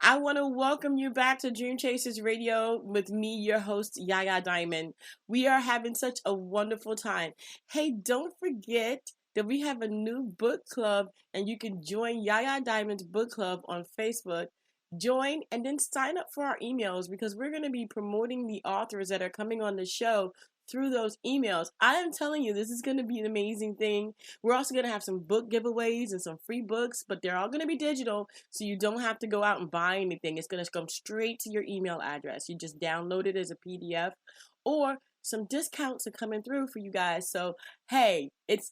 I want to welcome you back to Dream Chasers Radio with me, your host, Yaya Diamond. We are having such a wonderful time. Hey, don't forget that we have a new book club, and you can join Yaya Diamond's book club on Facebook. Join and then sign up for our emails, because we're going to be promoting the authors that are coming on the show through those emails. I am telling you, this is going to be an amazing thing. We're also going to have some book giveaways and some free books, but they're all going to be digital, so you don't have to go out and buy anything. It's going to come straight to your email address. You just download it as a PDF, or some discounts are coming through for you guys. So hey, it's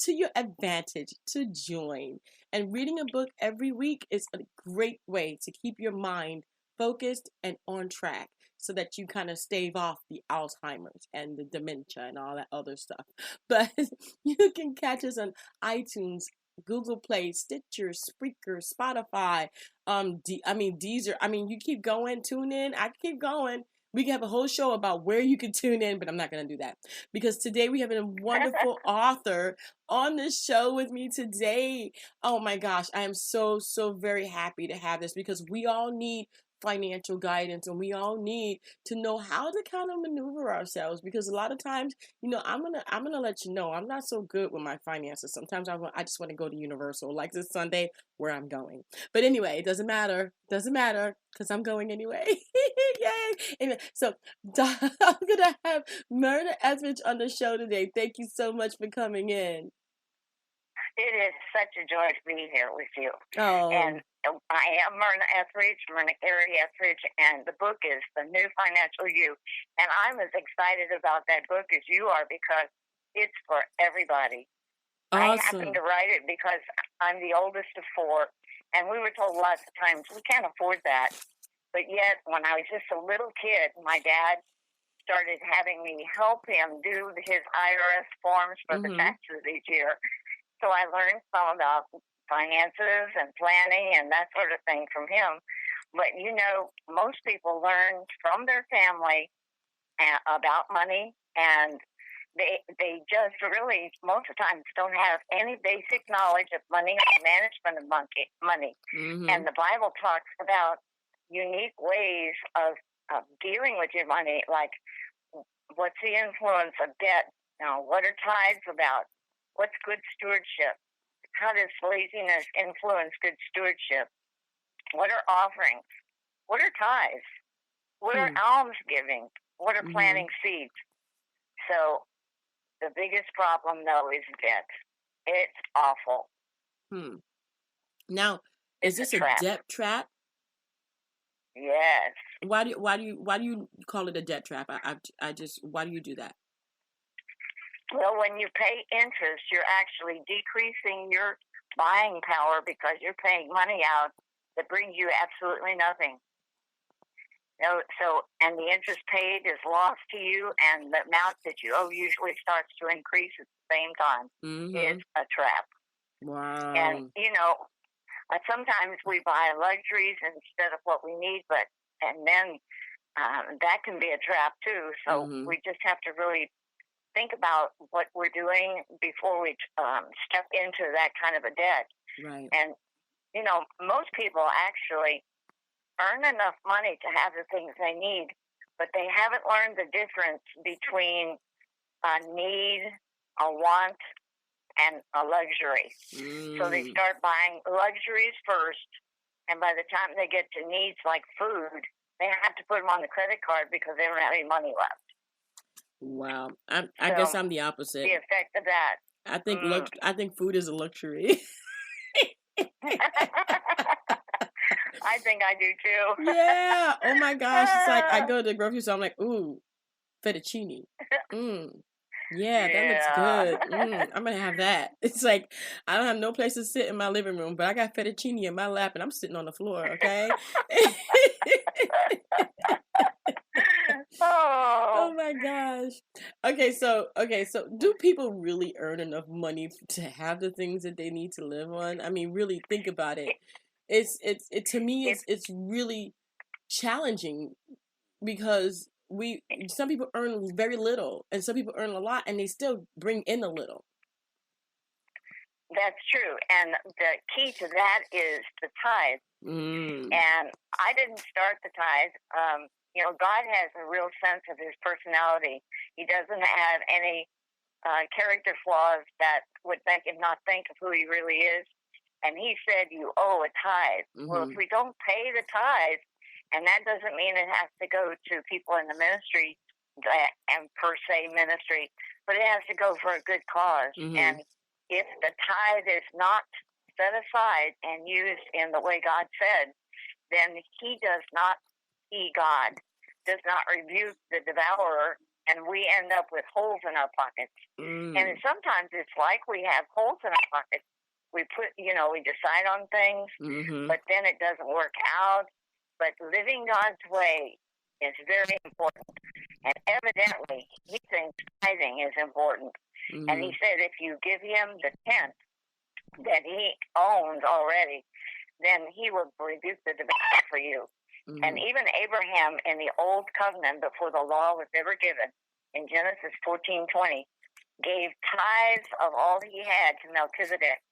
to your advantage to join. And reading a book every week is a great way to keep your mind focused and on track, so that you kind of stave off the Alzheimer's and the dementia and all that other stuff. But you can catch us on iTunes, Google Play, Stitcher, Spreaker, Spotify, Deezer. You keep going, tune in. I keep going. We can have a whole show about where you can tune in, but I'm not going to do that, because today we have a wonderful author on the show with me today. Oh my gosh, I am so very happy to have this, because we all need financial guidance, and we all need to know how to kind of maneuver ourselves, because a lot of times, I'm gonna let you know, I'm not so good with my finances. Sometimes I just want to go to Universal, like this Sunday where I'm going. But anyway, it doesn't matter, because I'm going anyway. Yay! Anyway, so I'm gonna have Myrna Etheridge on the show today. Thank you so much for coming in. It is such a joy to be here with you. Oh. And I am Myrna Etheridge, Myrna Etheridge, and the book is The New Financial You. And I'm as excited about that book as you are, because it's for everybody. Awesome. I happened to write it because I'm the oldest of 4, and we were told lots of times we can't afford that. But yet, when I was just a little kid, my dad started having me help him do his IRS forms for the taxes each year. So I learned some about finances and planning and that sort of thing from him. But, most people learn from their family about money, and they just really, most of the time, don't have any basic knowledge of money or management of money. Mm-hmm. And the Bible talks about unique ways of dealing with your money, like what's the influence of debt? What are tithes about? What's good stewardship? How does laziness influence good stewardship? What are offerings? What are tithes? What are almsgiving? What are planting seeds? So the biggest problem, though, is debt. It's awful. Now, is this a debt trap? Yes. Why do you call it a debt trap? Why do you do that? Well, when you pay interest, you're actually decreasing your buying power, because you're paying money out that brings you absolutely nothing. And the interest paid is lost to you, and the amount that you owe usually starts to increase at the same time. Mm-hmm. It's a trap. Wow. And, sometimes we buy luxuries instead of what we need, and then that can be a trap too. So we just have to really think about what we're doing before we step into that kind of a debt. Right. And, most people actually earn enough money to have the things they need, but they haven't learned the difference between a need, a want, and a luxury. So they start buying luxuries first, and by the time they get to needs like food, they have to put them on the credit card because they don't have any money left. Wow, I guess I'm the opposite. The effect of that. I think food is a luxury. I think I do too. Yeah. Oh my gosh, it's like I go to the grocery store. I'm like, ooh, fettuccine. Yeah, that looks Yeah. good. I'm gonna have that. It's like I don't have no place to sit in my living room, but I got fettuccine in my lap and I'm sitting on the floor, okay? Oh Oh, my gosh. Okay, so do people really earn enough money to have the things that they need to live on? I mean, really think about it. it, It to me it, it's really challenging because we some people earn very little and some people earn a lot and they still bring in a little. that's true. And the key to that is the tithe. Mm. And I didn't start the tithe. God has a real sense of his personality. He doesn't have any character flaws that would make him not think of who he really is. And he said, you owe a tithe. Well, if Mm-hmm. we don't pay the tithe, and that doesn't mean it has to go to people in the ministry and per se ministry, but it has to go for a good cause. Mm-hmm. And if the tithe is not set aside and used in the way God said, then God does not rebuke the devourer, and we end up with holes in our pockets. And Mm. sometimes it's like we have holes in our pockets. We we decide on things, Mm-hmm. but then it doesn't work out. But living God's way is very important. And evidently, he thinks tithing is important. And Mm-hmm. he said if you give him the tenth that he owns already, then he will rebuke the devourer for you. And Mm-hmm. even Abraham in the old covenant before the law was ever given, in Genesis 14:20, gave tithes of all he had to Melchizedek.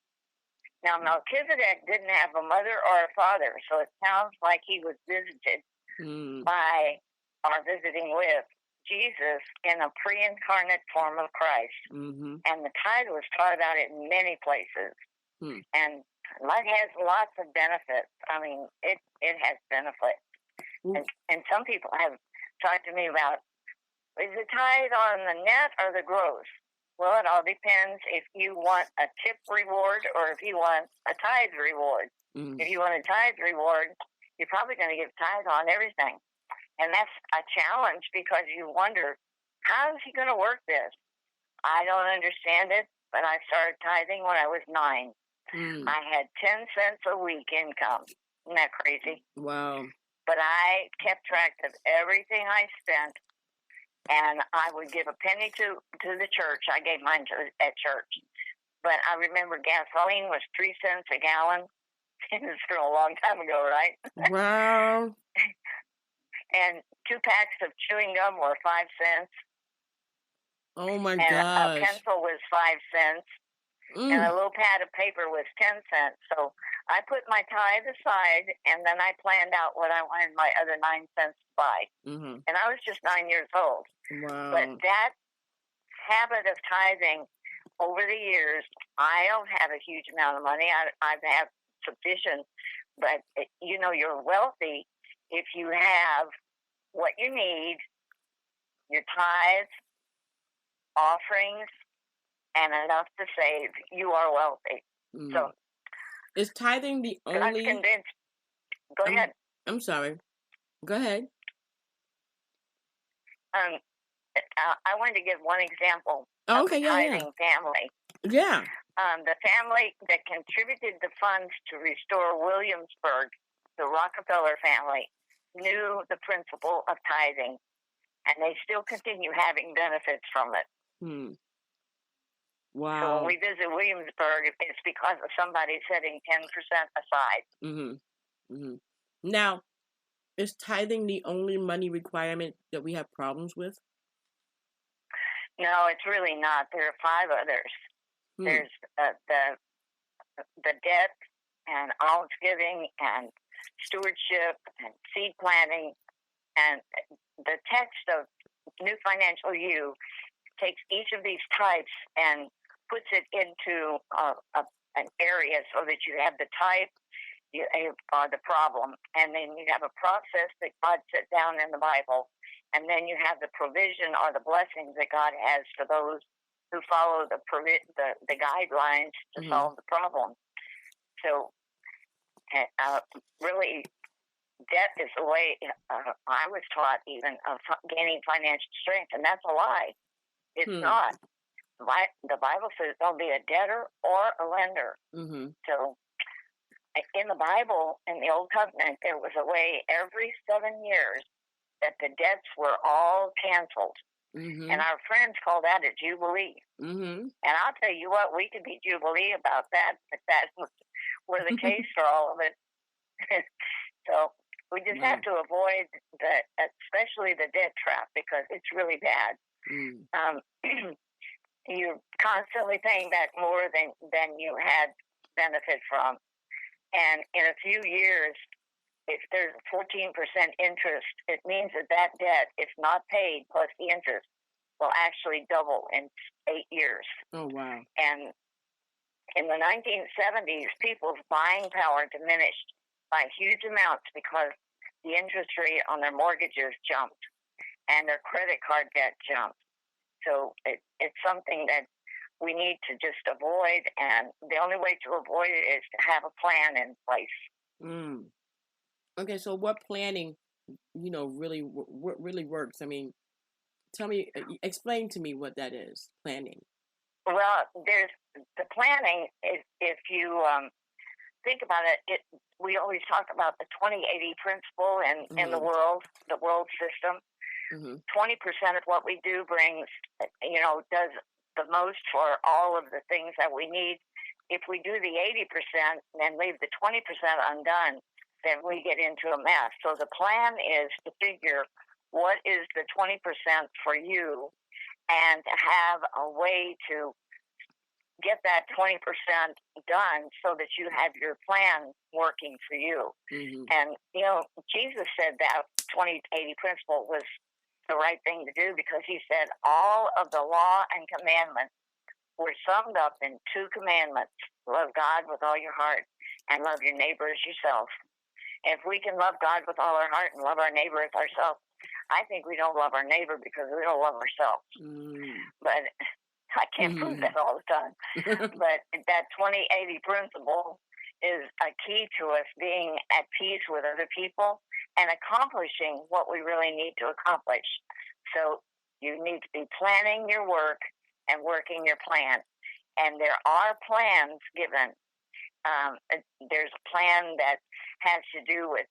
Now, Melchizedek didn't have a mother or a father, so it sounds like he was visited Mm. by, or visiting with, Jesus in a pre-incarnate form of Christ. Mm-hmm. And the tithe was taught about it in many places. Mm. And it has lots of benefits. I mean, it has benefits. And some people have talked to me about, is the tithe on the net or the gross? Well, it all depends if you want a tip reward or if you want a tithe reward. Mm. If you want a tithe reward, you're probably going to give tithe on everything. And that's a challenge because you wonder, how is he going to work this? I don't understand it, but I started tithing when I was 9. Mm. I had 10 cents a week income. Isn't that crazy? Wow. But I kept track of everything I spent, and I would give a penny to the church. I gave mine at church. But I remember gasoline was 3 cents a gallon. It's from a long time ago, right? Wow. And 2 packs of chewing gum were 5 cents. Oh my And a gosh. pencil was 5 cents. And a little pad of paper was 10 cents. So I put my tithe aside, and then I planned out what I wanted my other 9 cents to buy. Mm-hmm. And I was just 9 years old. Wow. But that habit of tithing over the years, I don't have a huge amount of money. I have sufficient, but you're wealthy if you have what you need, your tithes, offerings, and enough to save. You are wealthy. Mm. So is tithing the God's only? convinced. Go ahead. I'm sorry. Go ahead. I wanted to give one example Oh, of okay. the Yeah. tithing family. Yeah. The family that contributed the funds to restore Williamsburg, the Rockefeller family, knew the principle of tithing, and they still continue having benefits from it. Hmm. So Wow. when we visit Williamsburg, it's because of somebody setting 10% aside. Mm-hmm. Mm-hmm. Now, is tithing the only money requirement that we have problems with? No, it's really not. There are 5 others. There's the debt and almsgiving and stewardship and seed planting. And the text of New Financial You takes each of these types and puts it into an area so that you have the type, you have the problem, and then you have a process that God set down in the Bible, and then you have the provision or the blessings that God has for those who follow the guidelines to solve the problem. So, really, debt is the way I was taught even of gaining financial strength, and that's a lie. It's not. The Bible says don't be a debtor or a lender. Mm-hmm. So in the Bible, in the Old Covenant, there was a way every 7 years that the debts were all canceled. Mm-hmm. And our friends call that a jubilee. Mm-hmm. And I'll tell you what, we could be jubilee about that if that were the case for all of it. So we just have to avoid especially the debt trap, because it's really bad. You're constantly paying back more than you had benefit from. And in a few years, if there's 14% interest, it means that debt, if not paid plus the interest, will actually double in 8 years. Oh, wow. And in the 1970s, people's buying power diminished by huge amounts because the interest rate on their mortgages jumped and their credit card debt jumped. So it's something that we need to just avoid, and the only way to avoid it is to have a plan in place. Okay, so what planning, really works? I mean, explain to me what that is, planning. Well, there's the planning. If you think about it, we always talk about the 20-80 principle in the world system. 20% of what we do does the most for all of the things that we need. If we do the 80% and leave the 20% undone, then we get into a mess. So the plan is to figure what is the 20% for you, and to have a way to get that 20% done so that you have your plan working for you. And, Jesus said that 20-80 principle was the right thing to do, because he said all of the law and commandments were summed up in 2 commandments: love God with all your heart and love your neighbor as yourself. If we can love God with all our heart and love our neighbor as ourselves, I think we don't love our neighbor because we don't love ourselves. But I can't prove that all the time. But that 20-80 principle is a key to us being at peace with other people and accomplishing what we really need to accomplish. So you need to be planning your work and working your plan. And there are plans given. There's a plan that has to do with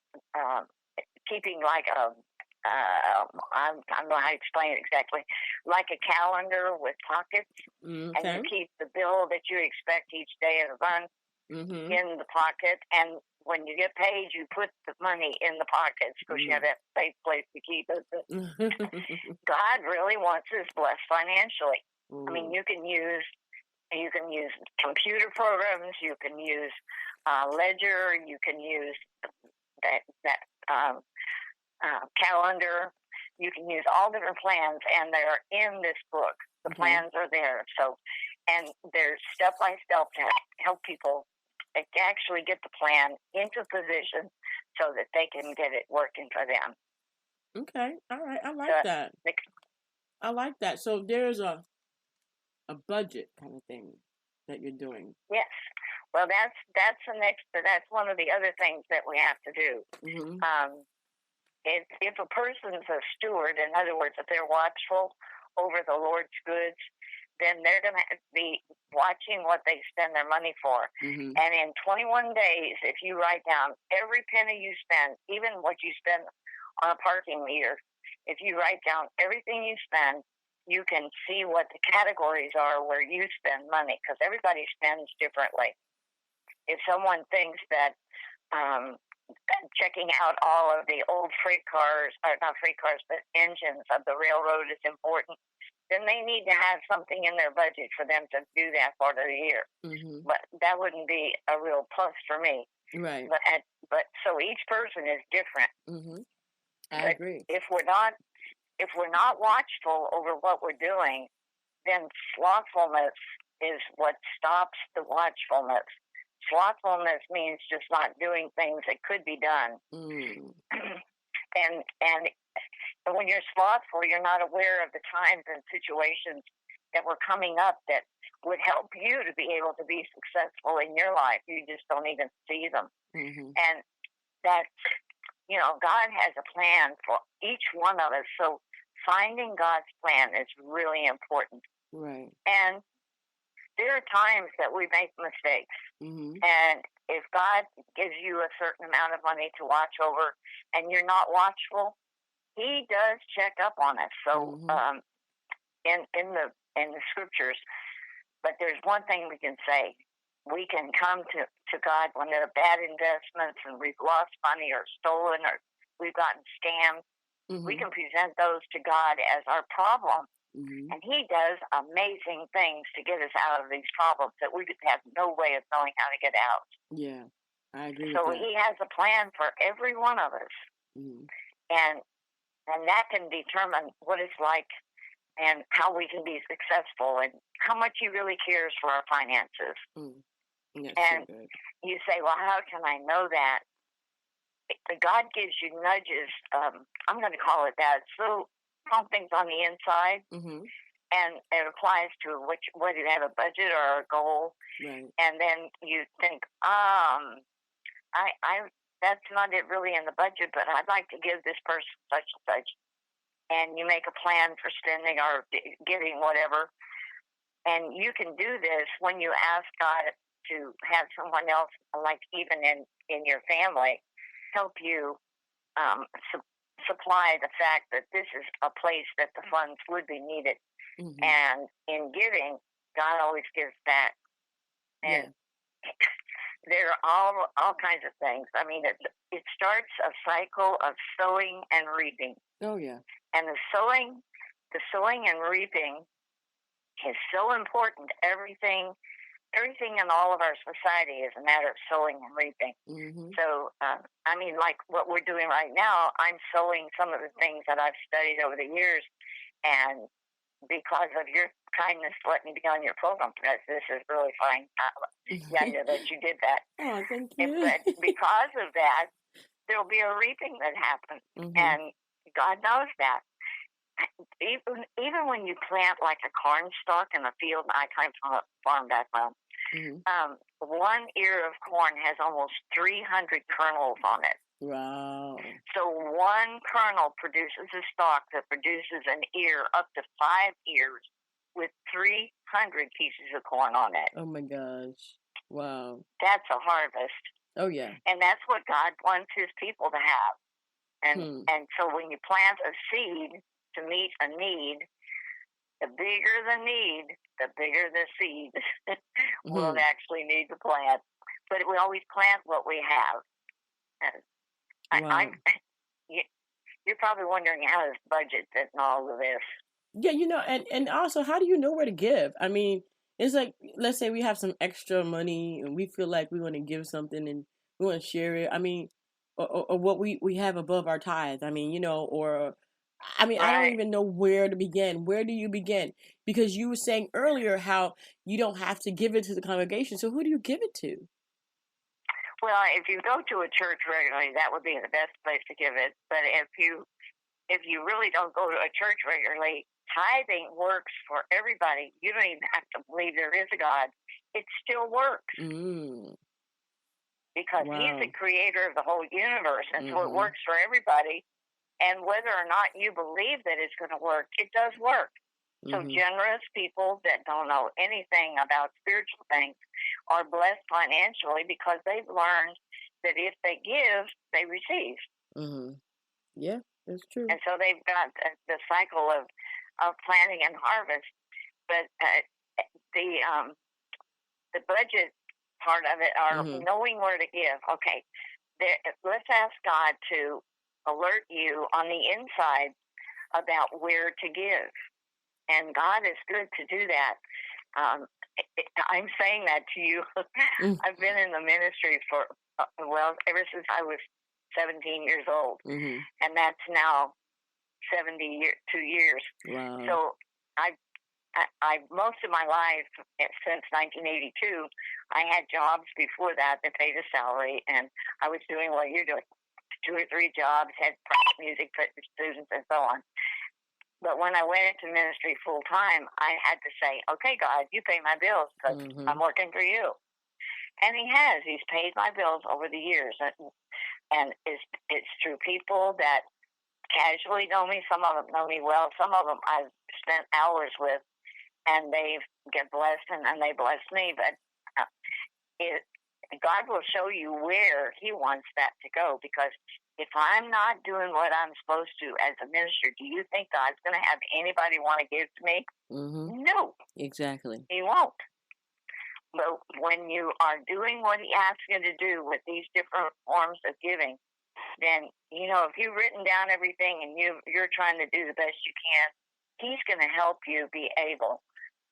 keeping like I don't know how to explain it exactly, like a calendar with pockets, and you keep the bill that you expect each day of the month in the pocket, and when you get paid, you put the money in the pockets because you have that safe place to keep it. God really wants us blessed financially. I mean, you can use computer programs, you can use Ledger, you can use that calendar. You can use all different plans, and they're in this book. The plans are there. So, and they're step by step to help people actually get the plan into position so that they can get it working for them. Okay, all right, I like that. I like that. So there's a budget kind of thing that you're doing. Yes. Well, that's the next. That's one of the other things that we have to do. If a person's a steward, in other words, if they're watchful over the Lord's goods, then they're going to be watching what they spend their money for. And in 21 days, if you write down every penny you spend, even what you spend on a parking meter, if you write down everything you spend, you can see what the categories are where you spend money, because everybody spends differently. If someone thinks that checking out all of the old freight cars, or not freight cars, but engines of the railroad is important, then they need to have something in their budget for them to do that part of the year. But that wouldn't be a real plus for me. Right. But so each person is different. I agree. If we're not watchful over what we're doing, then slothfulness is what stops the watchfulness. Slothfulness means just not doing things that could be done. And when you're slothful, you're not aware of the times and situations that were coming up that would help you to be able to be successful in your life. You just don't even see them. And that's, God has a plan for each one of us. So finding God's plan is really important. Right. And there are times that we make mistakes. And if God gives you a certain amount of money to watch over and you're not watchful, He does check up on us. So in the scriptures, but there's one thing we can say. We can come to God when there are bad investments and we've lost money or stolen or we've gotten scammed. We can present those to God as our problem. And He does amazing things to get us out of these problems that we have no way of knowing how to get out. Yeah, I agree So with that. He has a plan for every one of us. And that can determine what it's like and how we can be successful and how much He really cares for our finances. And so good. You say, well, how can I know that? God gives you nudges. I'm going to call it that. So promptings on the inside, and it applies to whether you have a budget or a goal. Right. And then you think, that's not it really in the budget, but I'd like to give this person such and such. And you make a plan for spending or giving whatever. And you can do this when you ask God to have someone else, like even in your family, help you supply the fact that this is a place that the funds would be needed. And in giving, God always gives back. And there are all kinds of things. I mean, it starts a cycle of sowing and reaping. Oh, yeah. And the sowing and reaping is so important. Everything in all of our society is a matter of sowing and reaping. So, I mean, like what we're doing right now, I'm sowing some of the things that I've studied over the years. And because of your kindness, let me be on your program, because this is really fine. Yeah, that you did that. Oh, thank you. But because of that, there'll be a reaping that happens. And God knows that. Even when you plant like a corn stalk in a field, I come from a farm background, one ear of corn has almost 300 kernels on it. Wow. So one kernel produces a stalk that produces an ear up to 5 ears with 300 pieces of corn on it. Oh, my gosh. Wow. That's a harvest. Oh, yeah. And that's what God wants His people to have. And so when you plant a seed to meet a need, the bigger the need, the bigger the seed we'll actually need to plant. But we always plant what we have. And you're probably wondering how this budget fits in all of this. Yeah, and also, how do you know where to give? I mean, it's like, let's say we have some extra money and we feel like we want to give something and we want to share it. I mean, or what we have above our tithes. I mean, I don't even know where to begin. Where do you begin? Because you were saying earlier how you don't have to give it to the congregation. So who do you give it to? Well, if you go to a church regularly, that would be the best place to give it. But if you really don't go to a church regularly, tithing works for everybody. You don't even have to believe there is a God. It still works. Because He's the creator of the whole universe, and so it works for everybody. And whether or not you believe that it's going to work, it does work. So generous people that don't know anything about spiritual things are blessed financially because they've learned that if they give, they receive. Yeah, that's true. And so they've got the cycle of planting and harvest. But the budget part of it are knowing where to give. Okay, let's ask God to alert you on the inside about where to give. And God is good to do that. I'm saying that to you. I've been in the ministry for, ever since I was 17 years old. And that's now 72 years. Wow. So I most of my life, since 1982, I had jobs before that paid a salary, and I was doing what you're doing, 2 or 3 jobs, had private music students and so on. But when I went into ministry full time, I had to say, okay, God, you pay my bills because I'm working for you. And He has. He's paid my bills over the years. And it's through people that casually know me. Some of them know me well. Some of them I've spent hours with, and they get blessed, and they bless me. But God will show you where He wants that to go, because if I'm not doing what I'm supposed to as a minister, do you think God's going to have anybody want to give to me? Mm-hmm. No. Exactly. He won't. But when you are doing what He asks you to do with these different forms of giving, then, if you've written down everything and you're trying to do the best you can, He's going to help you be able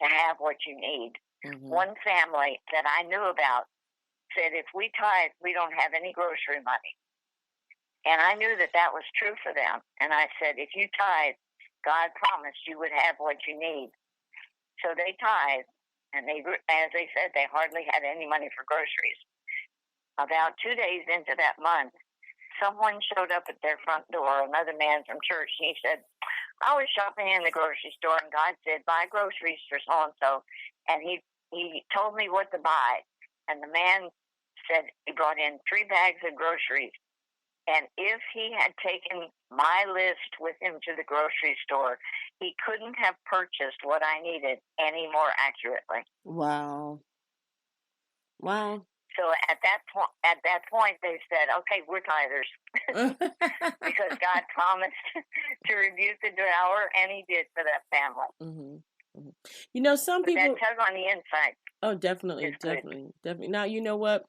to have what you need. Mm-hmm. One family that I knew about said, if we tithe, we don't have any grocery money. And I knew that was true for them. And I said, if you tithe, God promised you would have what you need. So they tithe, and as they said, they hardly had any money for groceries. About 2 days into that month, someone showed up at their front door, another man from church, and he said, I was shopping in the grocery store, and God said, buy groceries for so-and-so. And he told me what to buy. And the man said he brought in 3 bags of groceries. And if he had taken my list with him to the grocery store, he couldn't have purchased what I needed any more accurately. Wow. Wow. So at that point, they said, "Okay, we're tithers," because God promised to rebuke the devourer, and He did for that family. Mm-hmm. Mm-hmm. Some people that tug on the inside. Oh, definitely. Now, you know what?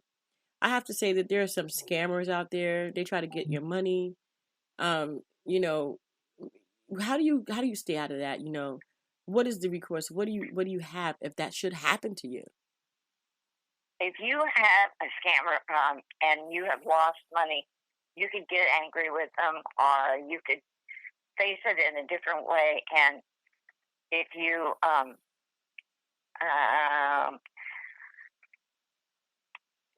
I have to say that there are some scammers out there. They try to get your money. How do you stay out of that? What is the recourse? What do you have if that should happen to you? If you have a scammer and you have lost money, you could get angry with them, or you could face it in a different way. And if you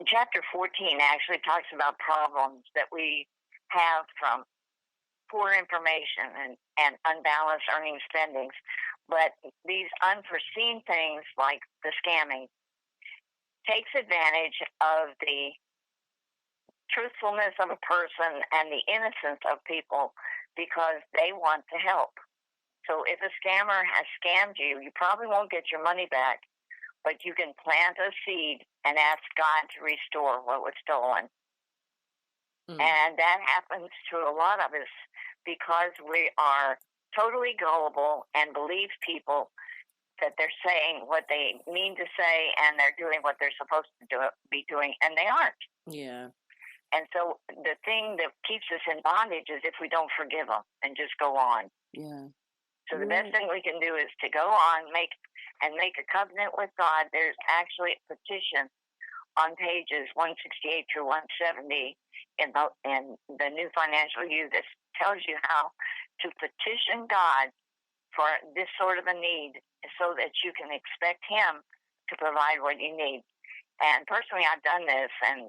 chapter 14 actually talks about problems that we have from poor information and unbalanced earning spendings. But these unforeseen things like the scamming takes advantage of the truthfulness of a person and the innocence of people because they want to help. So if a scammer has scammed you, you probably won't get your money back, but you can plant a seed and ask God to restore what was stolen. And that happens to a lot of us because we are totally gullible and believe people that they're saying what they mean to say and they're doing what they're supposed to be doing, and they aren't. Yeah. And so the thing that keeps us in bondage is if we don't forgive them and just go on. Yeah. So the best thing we can do is to go on, make a covenant with God. There's actually a petition on pages 168 through 170 in the New Financial You that tells you how to petition God for this sort of a need so that you can expect Him to provide what you need. And personally, I've done this, and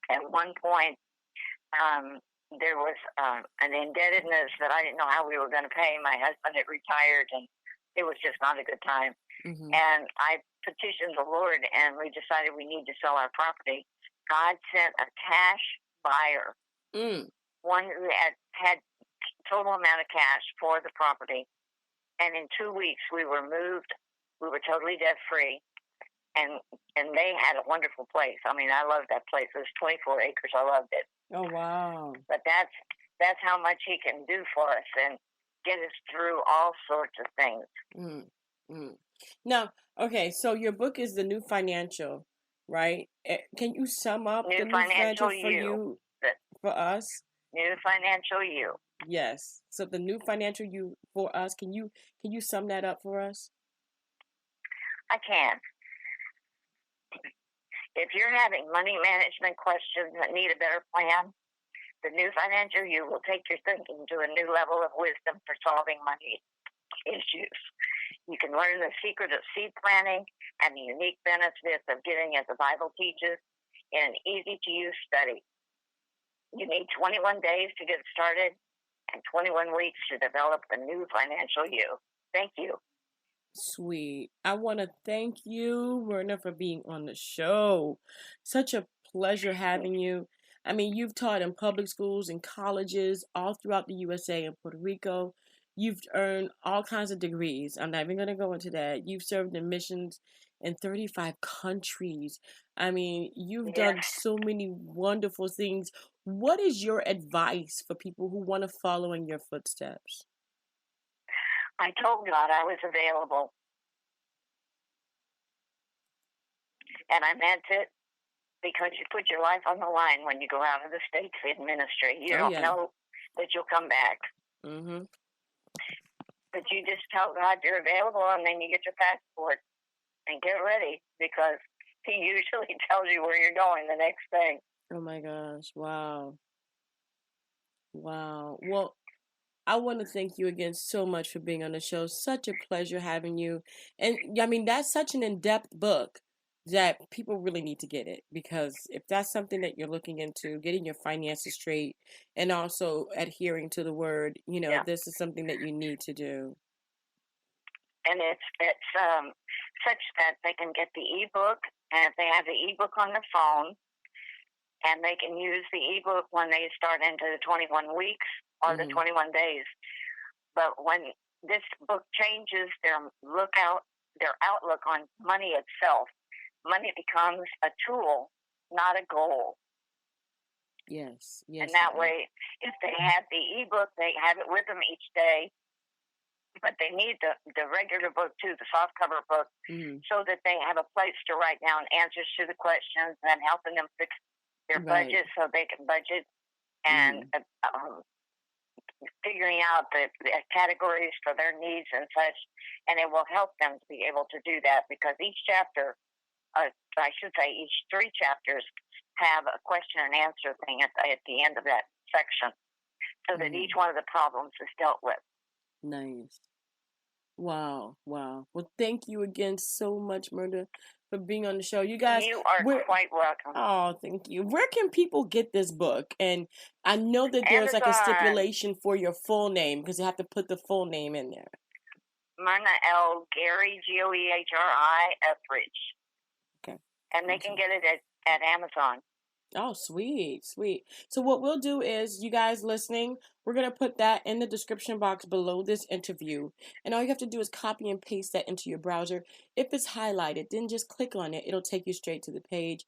at one point, there was an indebtedness that I didn't know how we were going to pay. My husband had retired, and it was just not a good time. Mm-hmm. And I petitioned the Lord, and we decided we need to sell our property. God sent a cash buyer, one who had total amount of cash for the property. And in 2 weeks, we were moved. We were totally debt-free. And they had a wonderful place. I mean, I loved that place. It was 24 acres. I loved it. Oh, wow. But that's how much He can do for us and get us through all sorts of things. Mm-hmm. Now, okay, so your book is The New Financial, right? Can you sum up the New Financial for you, for us? New Financial You. Yes. So the New Financial You for us. Can you sum that up for us? I can. If you're having money management questions that need a better plan, the New Financial You will take your thinking to a new level of wisdom for solving money issues. You can learn the secret of seed planning and the unique benefits of giving as the Bible teaches in an easy-to-use study. You need 21 days to get started and 21 weeks to develop the New Financial You. Thank you. Sweet. I want to thank you, Myrna, for being on the show. Such a pleasure having you. I mean, you've taught in public schools and colleges all throughout the USA and Puerto Rico. You've earned all kinds of degrees. I'm not even going to go into that. You've served in missions in 35 countries. I mean, you've Yes. done so many wonderful things. What is your advice for people who want to follow in your footsteps? I told God I was available. And I meant it, because you put your life on the line when you go out of the States in ministry. You don't know that you'll come back. Mm-hmm. But you just tell God you're available, and then you get your passport and get ready, because He usually tells you where you're going the next thing. Oh my gosh. Wow. Wow. Well, I want to thank you again so much for being on the show. Such a pleasure having you. And I mean, that's such an in-depth book that people really need to get it, because if that's something that you're looking into, getting your finances straight and also adhering to the word, this is something that you need to do. And it's such that they can get the ebook, and if they have the ebook on their phone, and they can use the ebook when they start into the 21 weeks or the 21 days. But when this book changes their outlook on money itself, money becomes a tool, not a goal. Yes. And that way, if they have the ebook, they have it with them each day. But they need the regular book too, the softcover book, so that they have a place to write down answers to the questions and helping them fix their budget so they can budget, and figuring out the categories for their needs and such. And it will help them to be able to do that, because each chapter, I should say each 3 chapters, have a question and answer thing at the end of that section, so that each one of the problems is dealt with. Nice. Wow. Well, thank you again so much, Myrna, for being on the show. You guys, you are quite welcome. Oh, thank you. Where can people get this book? And I know that there's like a stipulation for your full name, because you have to put the full name in there. Myrna L. Gary, Goehri, Etheridge. Okay. And they can get it at Amazon. Oh, sweet. So what we'll do is, you guys listening, we're going to put that in the description box below this interview. And all you have to do is copy and paste that into your browser. If it's highlighted, then just click on it. It'll take you straight to the page.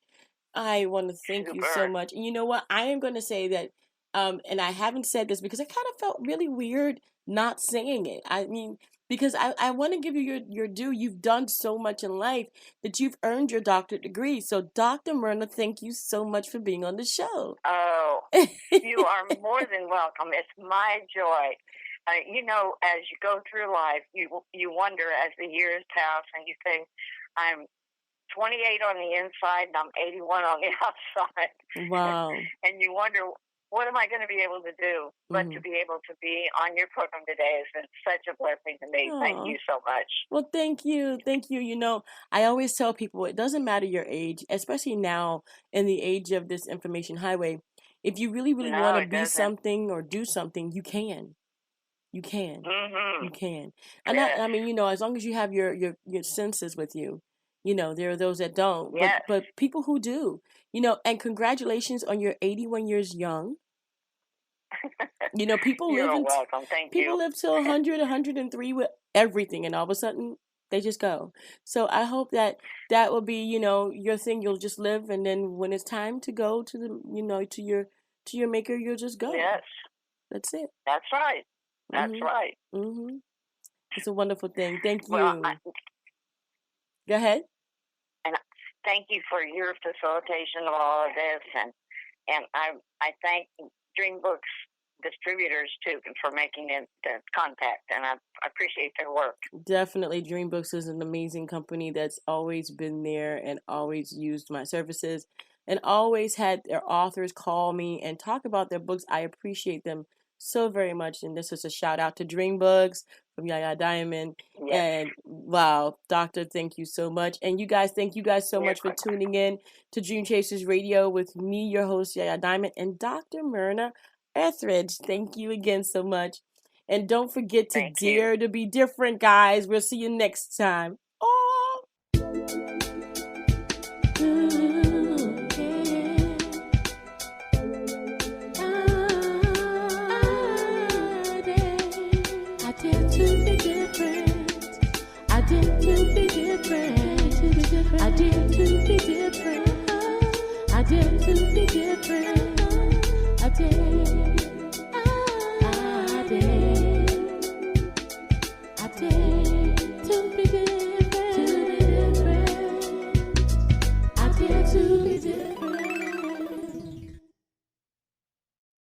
I want to thank you so much. And you know what? I am going to say that, and I haven't said this because I kind of felt really weird not saying it. I mean, because I want to give you your due. You've done so much in life that you've earned your doctorate degree. So, Dr. Myrna, thank you so much for being on the show. Oh, you are more than welcome. It's my joy. As you go through life, you wonder as the years pass, and you think, I'm 28 on the inside and I'm 81 on the outside. Wow. And you wonder, what am I going to be able to do? But to be able to be on your program today has been such a blessing to me. Aww. Thank you so much. Well, thank you. I always tell people, it doesn't matter your age, especially now in the age of this information highway. If you really want to be something or do something, you can. You can. You can. And I mean, as long as you have your senses with you. There are those that don't, but people who do, and congratulations on your 81 years young. People live till 100, 103 with everything, and all of a sudden they just go. So I hope that will be, your thing. You'll just live, and then when it's time to go to the, to your maker, you'll just go. Yes. That's it. That's right. That's right. It's a wonderful thing. Thank you. Go ahead. And thank you for your facilitation of all of this, and I thank Dream Books distributors too for making the contact, and I appreciate their work. Definitely, Dream Books is an amazing company that's always been there and always used my services, and always had their authors call me and talk about their books. I appreciate them so very much, and this is a shout out to Dream Books from Yaya Diamond. Yes. And wow, Doctor, thank you so much. And you guys, thank you guys so much for tuning in to Dream Chasers Radio with me, your host, Yaya Diamond, and Dr. Myrna Etheridge. Thank you again so much. And don't forget to dare to be different, guys. We'll see you next time. Oh. To be